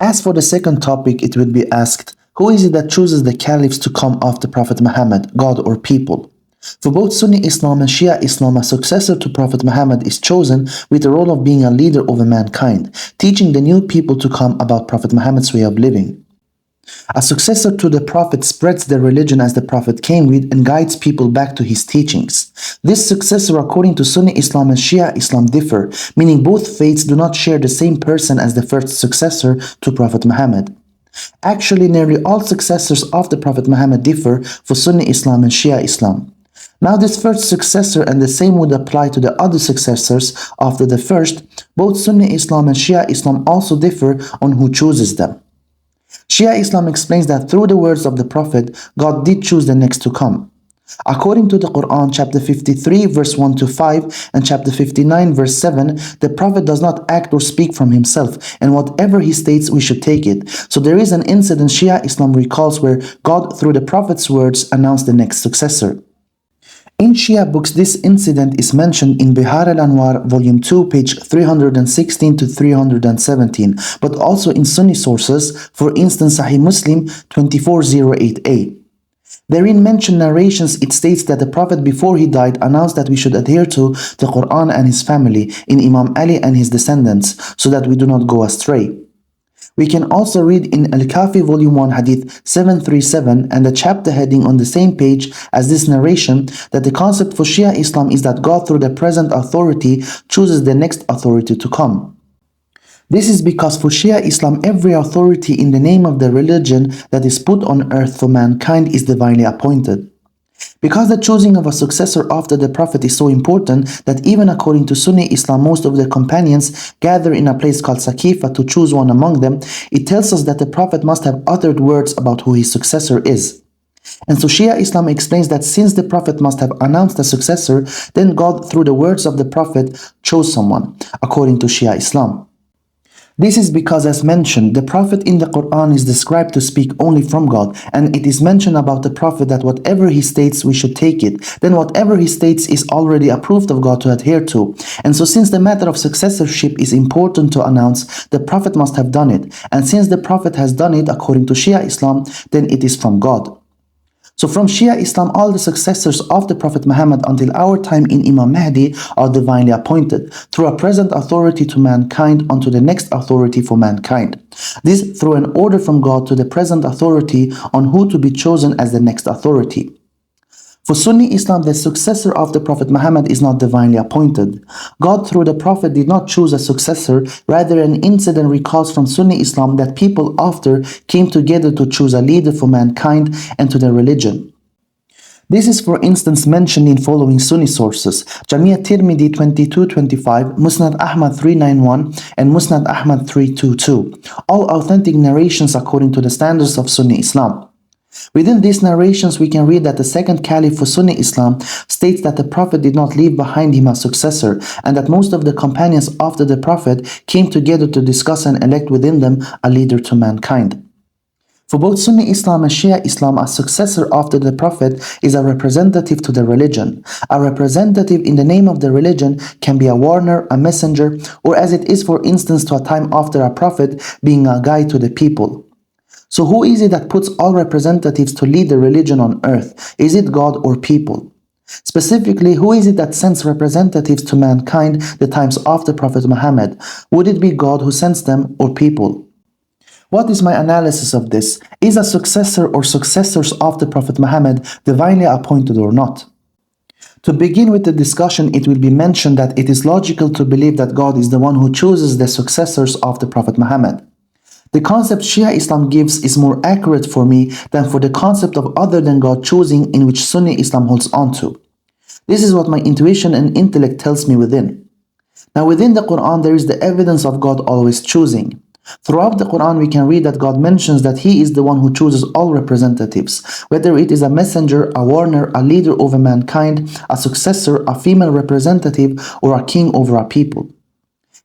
As for the second topic, it will be asked, who is it that chooses the caliphs to come after Prophet Muhammad, God or people? For both Sunni Islam and Shia Islam, a successor to Prophet Muhammad is chosen with the role of being a leader over mankind, teaching the new people to come about Prophet Muhammad's way of living. A successor to the Prophet spreads the religion as the Prophet came with and guides people back to his teachings. This successor, according to Sunni Islam and Shia Islam, differ, meaning both faiths do not share the same person as the first successor to Prophet Muhammad. Actually, nearly all successors of the Prophet Muhammad differ for Sunni Islam and Shia Islam. Now, this first successor, and the same would apply to the other successors after the first, both Sunni Islam and Shia Islam also differ on who chooses them. Shia Islam explains that through the words of the Prophet, God did choose the next to come. According to the Quran, chapter 53, verse 1 to 5, and chapter 59, verse 7, the Prophet does not act or speak from himself, and whatever he states, we should take it. So there is an incident Shia Islam recalls where God, through the Prophet's words, announced the next successor. In Shia books, this incident is mentioned in Bihar al-Anwar, volume 2, page 316 to 317, but also in Sunni sources, for instance, Sahih Muslim 2408a. Therein mentioned narrations, it states that the Prophet before he died announced that we should adhere to the Quran and his family, in Imam Ali and his descendants, so that we do not go astray. We can also read in Al-Kafi volume 1 hadith 737 and the chapter heading on the same page as this narration that the concept for Shia Islam is that God through the present authority chooses the next authority to come. This is because for Shia Islam every authority in the name of the religion that is put on earth for mankind is divinely appointed. Because the choosing of a successor after the Prophet is so important that even according to Sunni Islam, most of the companions gather in a place called Saqifa to choose one among them, it tells us that the Prophet must have uttered words about who his successor is. And so Shia Islam explains that since the Prophet must have announced a successor, then God through the words of the Prophet chose someone, according to Shia Islam. This is because, as mentioned, the Prophet in the Quran is described to speak only from God, and it is mentioned about the Prophet that whatever he states, we should take it. Then whatever he states is already approved of God to adhere to. And so since the matter of successorship is important to announce, the Prophet must have done it. And since the Prophet has done it, according to Shia Islam, then it is from God. So from Shia Islam, all the successors of the Prophet Muhammad until our time in Imam Mahdi are divinely appointed through a present authority to mankind unto the next authority for mankind. This through an order from God to the present authority on who to be chosen as the next authority. For Sunni Islam, the successor of the Prophet Muhammad is not divinely appointed. God through the Prophet did not choose a successor, rather an incident recalls from Sunni Islam that people after came together to choose a leader for mankind and to their religion. This is for instance mentioned in following Sunni sources: Jami' at-Tirmidhi 2225, Musnad Ahmad 391, and Musnad Ahmad 322, all authentic narrations according to the standards of Sunni Islam. Within these narrations, we can read that the second caliph for Sunni Islam states that the Prophet did not leave behind him a successor, and that most of the companions after the Prophet came together to discuss and elect within them a leader to mankind. For both Sunni Islam and Shia Islam, a successor after the Prophet is a representative to the religion. A representative in the name of the religion can be a warner, a messenger, or as it is for instance to a time after a Prophet, being a guide to the people. So who is it that puts all representatives to lead the religion on earth? Is it God or people? Specifically, who is it that sends representatives to mankind the times after Prophet Muhammad? Would it be God who sends them or people? What is my analysis of this? Is a successor or successors of the Prophet Muhammad divinely appointed or not? To begin with the discussion, it will be mentioned that it is logical to believe that God is the one who chooses the successors of the Prophet Muhammad. The concept Shia Islam gives is more accurate for me than for the concept of other than God choosing in which Sunni Islam holds on to. This is what my intuition and intellect tells me within. Now within the Quran there is the evidence of God always choosing. Throughout the Quran we can read that God mentions that He is the one who chooses all representatives, whether it is a messenger, a warner, a leader over mankind, a successor, a female representative, or a king over a people.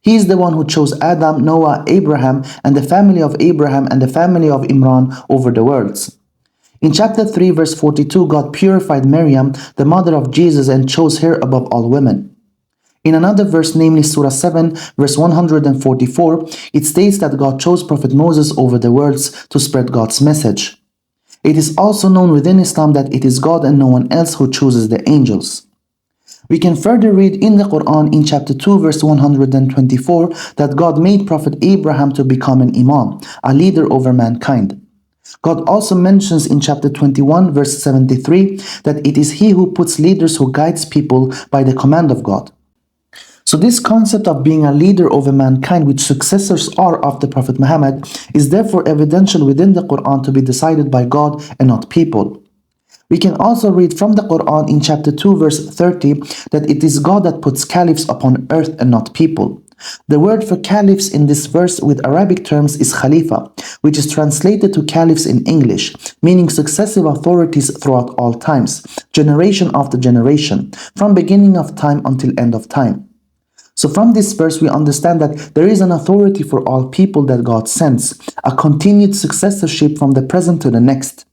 He is the one who chose Adam, Noah, Abraham, and the family of Abraham and the family of Imran over the worlds. In chapter 3, verse 42, God purified Maryam, the mother of Jesus, and chose her above all women. In another verse, namely Surah 7, verse 144, it states that God chose Prophet Moses over the worlds to spread God's message. It is also known within Islam that it is God and no one else who chooses the angels. We can further read in the Quran in chapter 2 verse 124 that God made Prophet Abraham to become an imam, a leader over mankind. God also mentions in chapter 21 verse 73 that it is He who puts leaders who guides people by the command of God. So this concept of being a leader over mankind, which successors are of the Prophet Muhammad, is therefore evidential within the Quran to be decided by God and not people. We can also read from the Quran in chapter 2 verse 30 that it is God that puts caliphs upon earth and not people. The word for caliphs in this verse with Arabic terms is khalifa, which is translated to caliphs in English, meaning successive authorities throughout all times, generation after generation, from beginning of time until end of time. So from this verse we understand that there is an authority for all people that God sends, a continued successorship from the present to the next.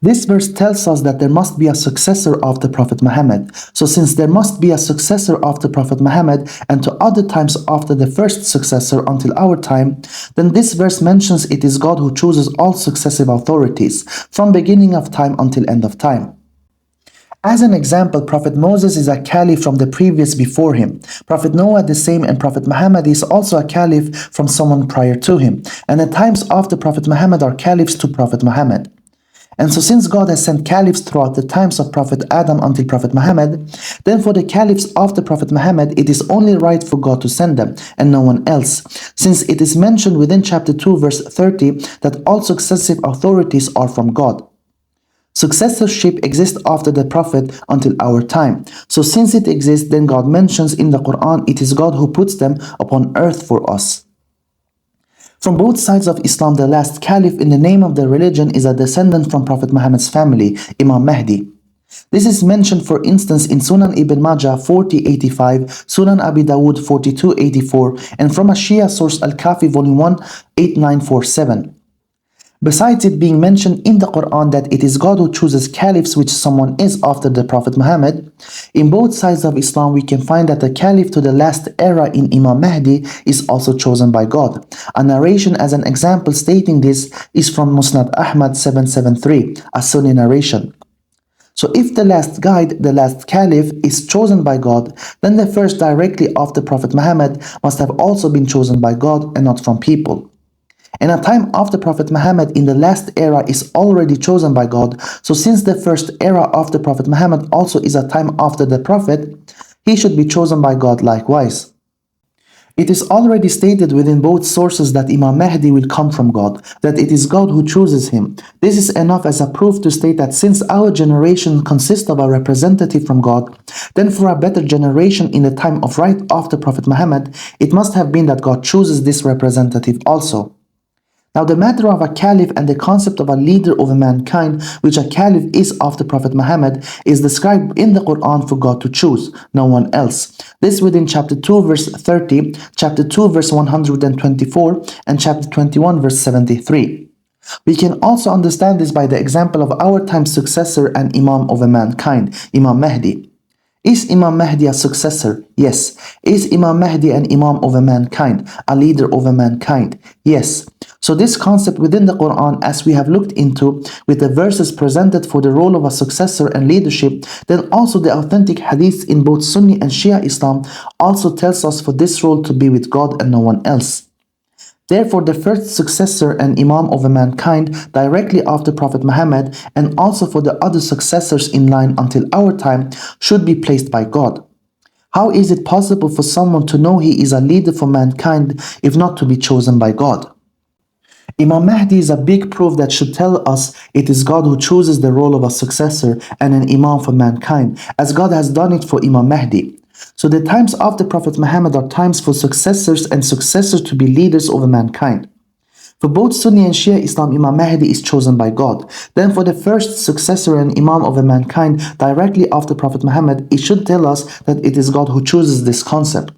This verse tells us that there must be a successor of the Prophet Muhammad. So since there must be a successor of the Prophet Muhammad and to other times after the first successor until our time, then this verse mentions it is God who chooses all successive authorities from beginning of time until end of time. As an example, Prophet Moses is a caliph from the previous before him. Prophet Noah the same, and Prophet Muhammad is also a caliph from someone prior to him. And the times after Prophet Muhammad are caliphs to Prophet Muhammad. And so since God has sent caliphs throughout the times of Prophet Adam until Prophet Muhammad, then for the caliphs after Prophet Muhammad, it is only right for God to send them and no one else, since it is mentioned within chapter 2 verse 30 that all successive authorities are from God. Successorship exists after the Prophet until our time. So since it exists, then God mentions in the Quran, it is God who puts them upon earth for us. From both sides of Islam, the last caliph in the name of the religion is a descendant from Prophet Muhammad's family, Imam Mahdi. This is mentioned for instance in Sunan Ibn Majah 4085, Sunan Abi Dawud 4284, and from a Shia source Al-Kafi volume 1 8947. Besides it being mentioned in the Quran that it is God who chooses caliphs, which someone is after the Prophet Muhammad, in both sides of Islam we can find that the caliph to the last era in Imam Mahdi is also chosen by God. A narration as an example stating this is from Musnad Ahmad 773, a Sunni narration. So if the last guide, the last caliph, is chosen by God, then the first directly after Prophet Muhammad must have also been chosen by God and not from people. And a time after Prophet Muhammad in the last era is already chosen by God. So since the first era after Prophet Muhammad also is a time after the Prophet, he should be chosen by God likewise. It is already stated within both sources that Imam Mahdi will come from God, that it is God who chooses him. This is enough as a proof to state that since our generation consists of a representative from God, then for a better generation in the time of right after Prophet Muhammad, it must have been that God chooses this representative also. Now the matter of a caliph and the concept of a leader over mankind, which a caliph is after Prophet Muhammad, is described in the Quran for God to choose, no one else. This within chapter 2 verse 30, chapter 2 verse 124, and chapter 21 verse 73. We can also understand this by the example of our time's successor and imam over mankind, Imam Mahdi. Is Imam Mahdi a successor? Yes. Is Imam Mahdi an imam over mankind, a leader over mankind? Yes. So this concept within the Quran, as we have looked into with the verses presented for the role of a successor and leadership, then also the authentic hadiths in both Sunni and Shia Islam also tells us for this role to be with God and no one else. Therefore, the first successor and imam over mankind directly after Prophet Muhammad and also for the other successors in line until our time should be placed by God. How is it possible for someone to know he is a leader for mankind if not to be chosen by God? Imam Mahdi is a big proof that should tell us it is God who chooses the role of a successor and an imam for mankind, as God has done it for Imam Mahdi. So the times after Prophet Muhammad are times for successors and successors to be leaders over mankind. For both Sunni and Shia Islam, Imam Mahdi is chosen by God. Then for the first successor and imam over mankind directly after Prophet Muhammad, it should tell us that it is God who chooses this concept.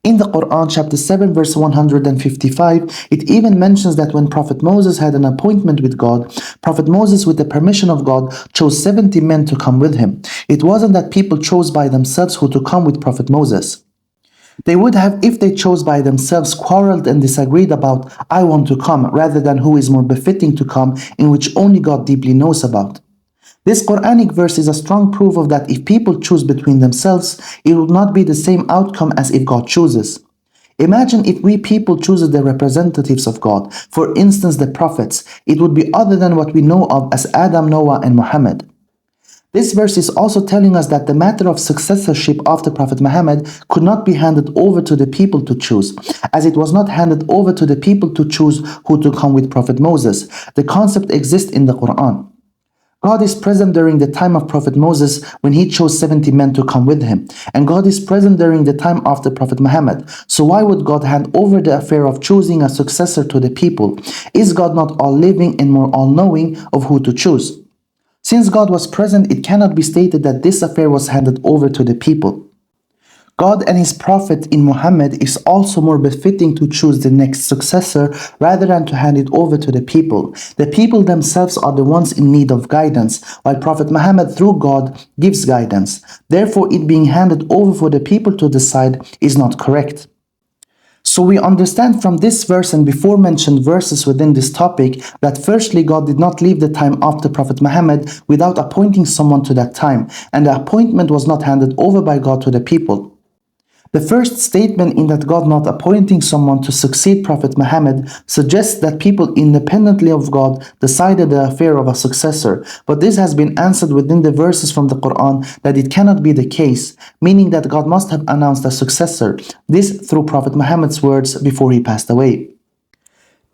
In the Quran, chapter 7, verse 155, it even mentions that when Prophet Moses had an appointment with God, Prophet Moses, with the permission of God, chose 70 men to come with him. It wasn't that people chose by themselves who to come with Prophet Moses. They would have, if they chose by themselves, quarreled and disagreed about, I want to come, rather than who is more befitting to come, in which only God deeply knows about. This Quranic verse is a strong proof of that if people choose between themselves, it will not be the same outcome as if God chooses. Imagine if we people choose the representatives of God, for instance the prophets, it would be other than what we know of as Adam, Noah and Muhammad. This verse is also telling us that the matter of successorship after Prophet Muhammad could not be handed over to the people to choose, as it was not handed over to the people to choose who to come with Prophet Moses. The concept exists in the Quran. God is present during the time of Prophet Moses when he chose 70 men to come with him. And God is present during the time after Prophet Muhammad. So why would God hand over the affair of choosing a successor to the people? Is God not all-living and more all-knowing of who to choose? Since God was present, it cannot be stated that this affair was handed over to the people. God and his prophet in Muhammad is also more befitting to choose the next successor rather than to hand it over to the people. The people themselves are the ones in need of guidance, while Prophet Muhammad through God gives guidance. Therefore, it being handed over for the people to decide is not correct. So we understand from this verse and before mentioned verses within this topic that firstly God did not leave the time after Prophet Muhammad without appointing someone to that time, and the appointment was not handed over by God to the people. The first statement in that God not appointing someone to succeed Prophet Muhammad suggests that people independently of God decided the affair of a successor, but this has been answered within the verses from the Quran that it cannot be the case, meaning that God must have announced a successor, this through Prophet Muhammad's words before he passed away.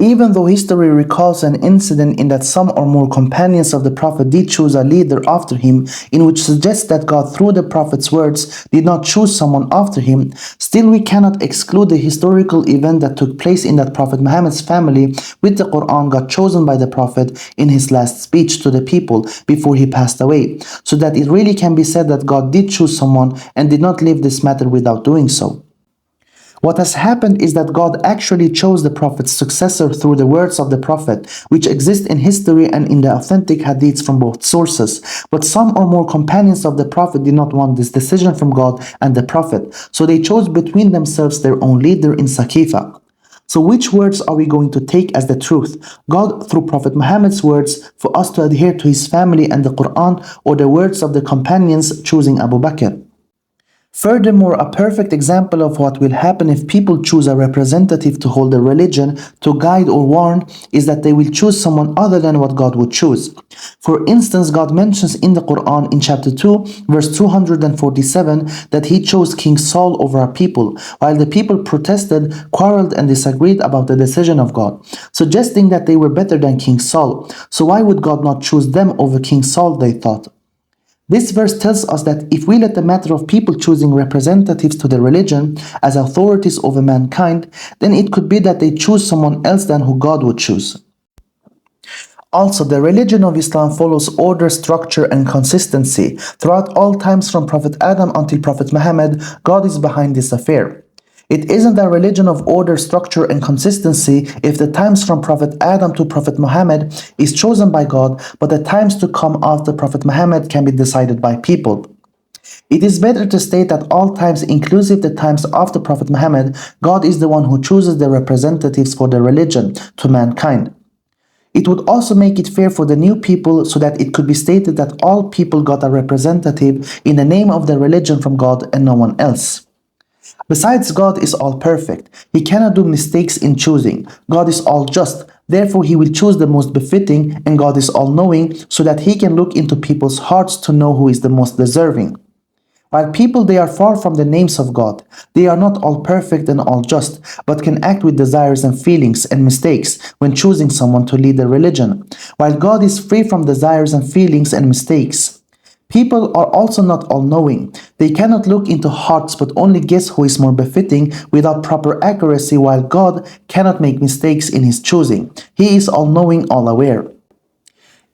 Even though history recalls an incident in that some or more companions of the Prophet did choose a leader after him, in which suggests that God through the Prophet's words did not choose someone after him, still we cannot exclude the historical event that took place in that Prophet Muhammad's family with the Quran got chosen by the Prophet in his last speech to the people before he passed away, so that it really can be said that God did choose someone and did not leave this matter without doing so. What has happened is that God actually chose the Prophet's successor through the words of the Prophet, which exist in history and in the authentic hadiths from both sources. But some or more companions of the Prophet did not want this decision from God and the Prophet, so they chose between themselves their own leader in Saqifa. So which words are we going to take as the truth? God through Prophet Muhammad's words for us to adhere to his family and the Quran, or the words of the companions choosing Abu Bakr? Furthermore, a perfect example of what will happen if people choose a representative to hold a religion, to guide or warn, is that they will choose someone other than what God would choose. For instance, God mentions in the Quran in chapter 2, verse 247, that he chose King Saul over a people, while the people protested, quarreled and disagreed about the decision of God, suggesting that they were better than King Saul. So why would God not choose them over King Saul, they thought. This verse tells us that if we let the matter of people choosing representatives to the religion as authorities over mankind, then it could be that they choose someone else than who God would choose. Also, the religion of Islam follows order, structure, and consistency. Throughout all times from Prophet Adam until Prophet Muhammad, God is behind this affair. It isn't a religion of order, structure, and consistency if the times from Prophet Adam to Prophet Muhammad is chosen by God, but the times to come after Prophet Muhammad can be decided by people. It is better to state that all times, inclusive the times after Prophet Muhammad, God is the one who chooses the representatives for the religion to mankind. It would also make it fair for the new people so that it could be stated that all people got a representative in the name of the religion from God and no one else. Besides, God is all perfect. He cannot do mistakes in choosing. God is all just. Therefore, he will choose the most befitting, and God is all knowing so that he can look into people's hearts to know who is the most deserving. While people, they are far from the names of God. They are not all perfect and all just, but can act with desires and feelings and mistakes when choosing someone to lead their religion. While God is free from desires and feelings and mistakes. People are also not all-knowing. They cannot look into hearts but only guess who is more befitting without proper accuracy, while God cannot make mistakes in his choosing. He is all-knowing, all-aware.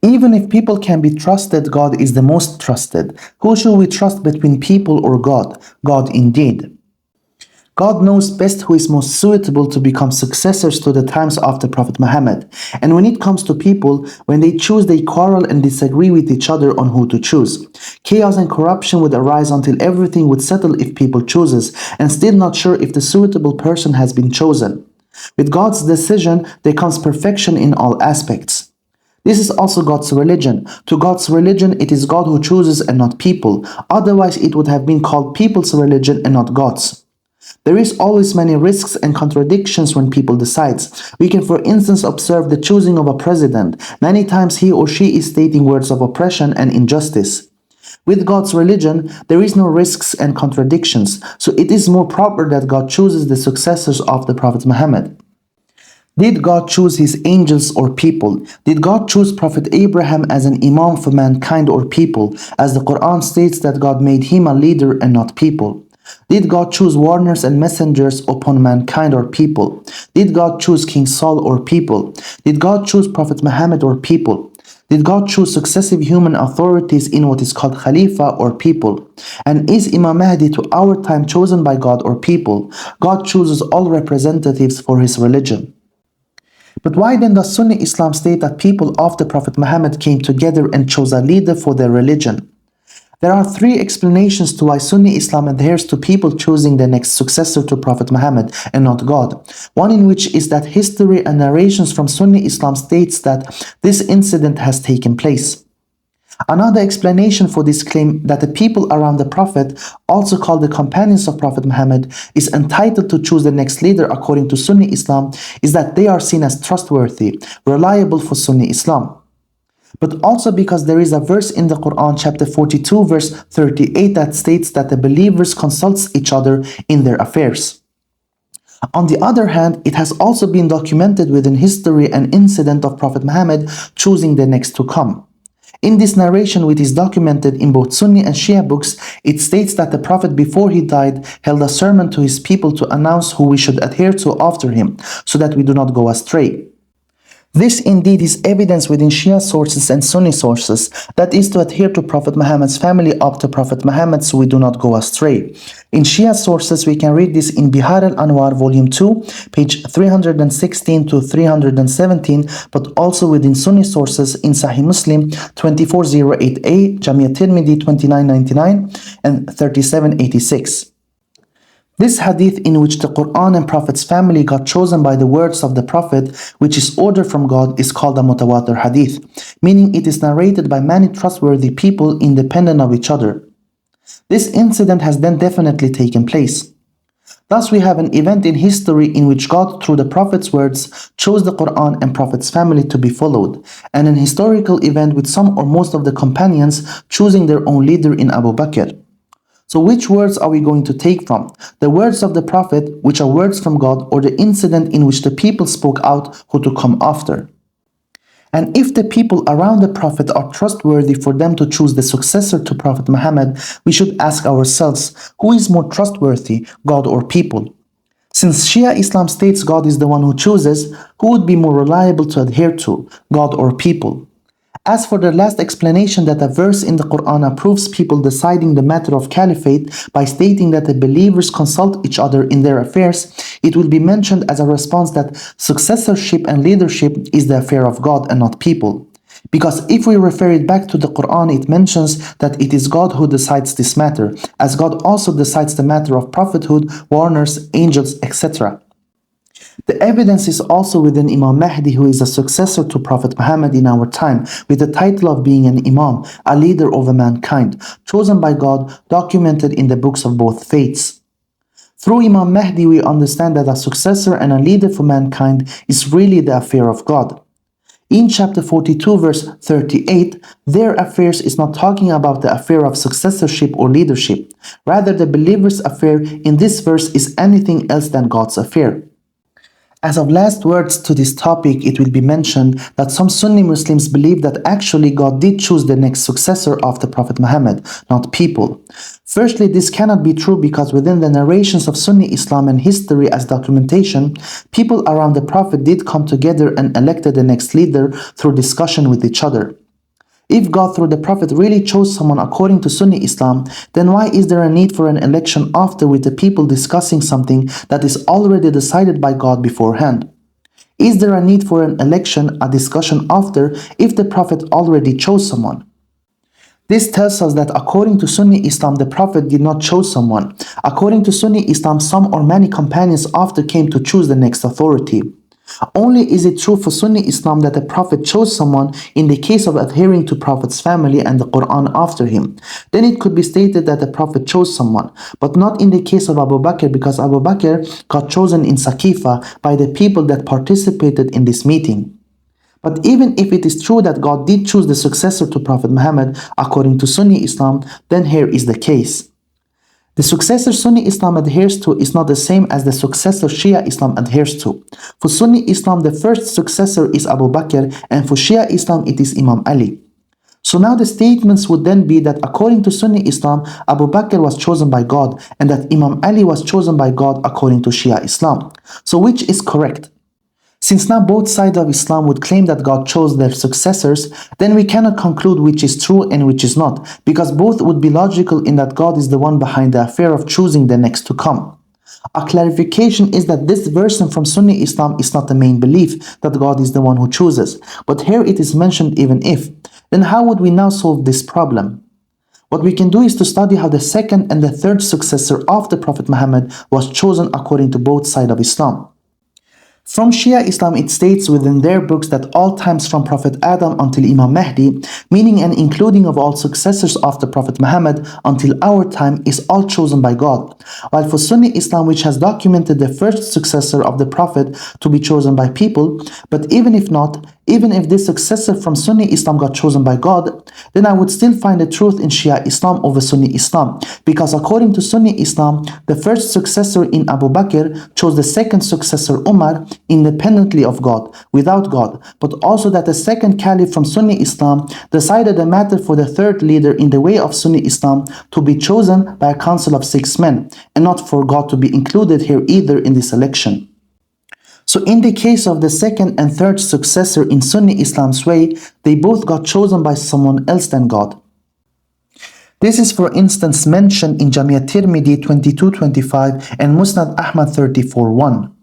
Even if people can be trusted, God is the most trusted. Who should we trust between people or God? God indeed. God knows best who is most suitable to become successors to the times of the Prophet Muhammad. And when it comes to people, when they choose, they quarrel and disagree with each other on who to choose. Chaos and corruption would arise until everything would settle if people chooses, and still not sure if the suitable person has been chosen. With God's decision, there comes perfection in all aspects. This is also God's religion. To God's religion, it is God who chooses and not people. Otherwise, it would have been called people's religion and not God's. There is always many risks and contradictions when people decide. We can, for instance, observe the choosing of a president. Many times he or she is stating words of oppression and injustice. With God's religion, there is no risks and contradictions, so it is more proper that God chooses the successors of the Prophet Muhammad. Did God choose his angels or people? Did God choose Prophet Abraham as an imam for mankind or people, as the Quran states that God made him a leader and not people? Did God choose warners and messengers upon mankind or people? Did God choose King Saul or people? Did God choose Prophet Muhammad or people? Did God choose successive human authorities in what is called Khalifa or people? And is Imam Mahdi to our time chosen by God or people? God chooses all representatives for his religion. But why then does Sunni Islam state that people of the Prophet Muhammad came together and chose a leader for their religion? There are three explanations to why Sunni Islam adheres to people choosing the next successor to Prophet Muhammad and not God. One in which is that history and narrations from Sunni Islam states that this incident has taken place. Another explanation for this claim that the people around the Prophet, also called the companions of Prophet Muhammad, is entitled to choose the next leader according to Sunni Islam is that they are seen as trustworthy, reliable for Sunni Islam. But also because there is a verse in the Quran, chapter 42, verse 38, that states that the believers consult each other in their affairs. On the other hand, it has also been documented within history an incident of Prophet Muhammad choosing the next to come. In this narration, which is documented in both Sunni and Shia books, it states that the Prophet before he died held a sermon to his people to announce who we should adhere to after him, so that we do not go astray. This indeed is evidence within Shia sources and Sunni sources, that is to adhere to Prophet Muhammad's family up to Prophet Muhammad so we do not go astray. In Shia sources we can read this in Bihar al-Anwar volume 2, page 316 to 317, but also within Sunni sources in Sahih Muslim 2408a, Jamia Tirmidhi 2999 and 3786. This hadith in which the Quran and Prophet's family got chosen by the words of the Prophet, which is order from God, is called a mutawatir hadith, meaning it is narrated by many trustworthy people independent of each other. This incident has then definitely taken place. Thus we have an event in history in which God, through the Prophet's words, chose the Quran and Prophet's family to be followed, and an historical event with some or most of the companions choosing their own leader in Abu Bakr. So which words are we going to take from? The words of the Prophet, which are words from God, or the incident in which the people spoke out who to come after? And if the people around the Prophet are trustworthy for them to choose the successor to Prophet Muhammad, we should ask ourselves, who is more trustworthy, God or people? Since Shia Islam states God is the one who chooses, who would be more reliable to adhere to, God or people? As for the last explanation that a verse in the Quran approves people deciding the matter of caliphate by stating that the believers consult each other in their affairs, it will be mentioned as a response that successorship and leadership is the affair of God and not people. Because if we refer it back to the Quran, it mentions that it is God who decides this matter, as God also decides the matter of prophethood, warners, angels, etc. The evidence is also within Imam Mahdi, who is a successor to Prophet Muhammad in our time, with the title of being an Imam, a leader over mankind, chosen by God, documented in the books of both faiths. Through Imam Mahdi, we understand that a successor and a leader for mankind is really the affair of God. In chapter 42, verse 38, their affairs is not talking about the affair of successorship or leadership. Rather, the believer's affair in this verse is anything else than God's affair. As of last words to this topic, it will be mentioned that some Sunni Muslims believe that actually God did choose the next successor of the Prophet Muhammad, not people. Firstly, this cannot be true because within the narrations of Sunni Islam and history as documentation, people around the Prophet did come together and elected the next leader through discussion with each other. If God through the Prophet really chose someone according to Sunni Islam, then why is there a need for an election after with the people discussing something that is already decided by God beforehand? Is there a need for an election, a discussion after, if the Prophet already chose someone? This tells us that according to Sunni Islam, the Prophet did not choose someone. According to Sunni Islam, some or many companions after came to choose the next authority. Only is it true for Sunni Islam that the Prophet chose someone in the case of adhering to Prophet's family and the Quran after him. Then it could be stated that the Prophet chose someone, but not in the case of Abu Bakr, because Abu Bakr got chosen in Saqifa by the people that participated in this meeting. But even if it is true that God did choose the successor to Prophet Muhammad according to Sunni Islam, then here is the case. The successor Sunni Islam adheres to is not the same as the successor Shia Islam adheres to. For Sunni Islam, the first successor is Abu Bakr, and for Shia Islam, it is Imam Ali. So now the statements would then be that according to Sunni Islam, Abu Bakr was chosen by God, and that Imam Ali was chosen by God according to Shia Islam. So which is correct? Since now both sides of Islam would claim that God chose their successors, then we cannot conclude which is true and which is not, because both would be logical in that God is the one behind the affair of choosing the next to come. A clarification is that this version from Sunni Islam is not the main belief that God is the one who chooses, but here it is mentioned even if. Then how would we now solve this problem? What we can do is to study how the second and the third successor of the Prophet Muhammad was chosen according to both sides of Islam. From Shia Islam, it states within their books that all times from Prophet Adam until Imam Mahdi, meaning and including of all successors of the Prophet Muhammad until our time, is all chosen by God. While for Sunni Islam, which has documented the first successor of the Prophet to be chosen by people, but even if not, even if this successor from Sunni Islam got chosen by God, then I would still find the truth in Shia Islam over Sunni Islam, because according to Sunni Islam, the first successor in Abu Bakr chose the second successor Umar independently of God, without God, but also that the second caliph from Sunni Islam decided the matter for the third leader in the way of Sunni Islam to be chosen by a council of 6 men, and not for God to be included here either in this election. So in the case of the second and third successor in Sunni Islam's way, they both got chosen by someone else than God. This is for instance mentioned in Jami' at-Tirmidhi 2225 and Musnad Ahmad 34:1.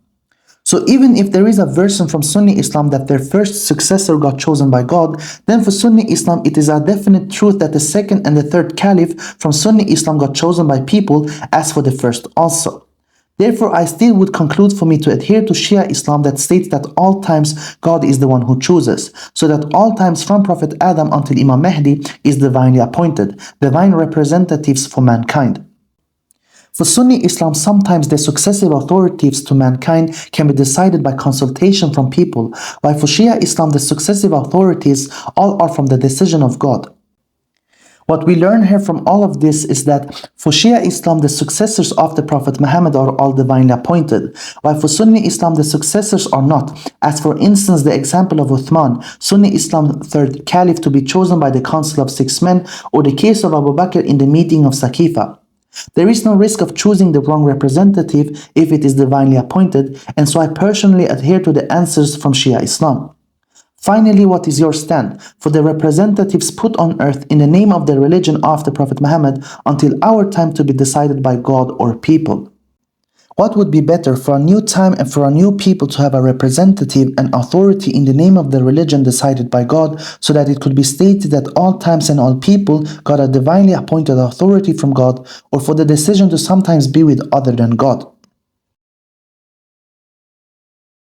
So even if there is a version from Sunni Islam that their first successor got chosen by God, then for Sunni Islam it is a definite truth that the second and the third caliph from Sunni Islam got chosen by people as for the first also. Therefore, I still would conclude for me to adhere to Shia Islam that states that all times God is the one who chooses, so that all times from Prophet Adam until Imam Mahdi is divinely appointed, divine representatives for mankind. For Sunni Islam, sometimes the successive authorities to mankind can be decided by consultation from people, while for Shia Islam, the successive authorities all are from the decision of God. What we learn here from all of this is that for Shia Islam, the successors of the Prophet Muhammad are all divinely appointed, while for Sunni Islam, the successors are not. As for instance, the example of Uthman, Sunni Islam third caliph to be chosen by the council of 6 men, or the case of Abu Bakr in the meeting of Saqifa. There is no risk of choosing the wrong representative if it is divinely appointed, and so I personally adhere to the answers from Shia Islam. Finally, what is your stand for the representatives put on earth in the name of the religion of the Prophet Muhammad until our time to be decided by God or people? What would be better for a new time and for a new people to have a representative and authority in the name of the religion decided by God, so that it could be stated that all times and all people got a divinely appointed authority from God, or for the decision to sometimes be with other than God?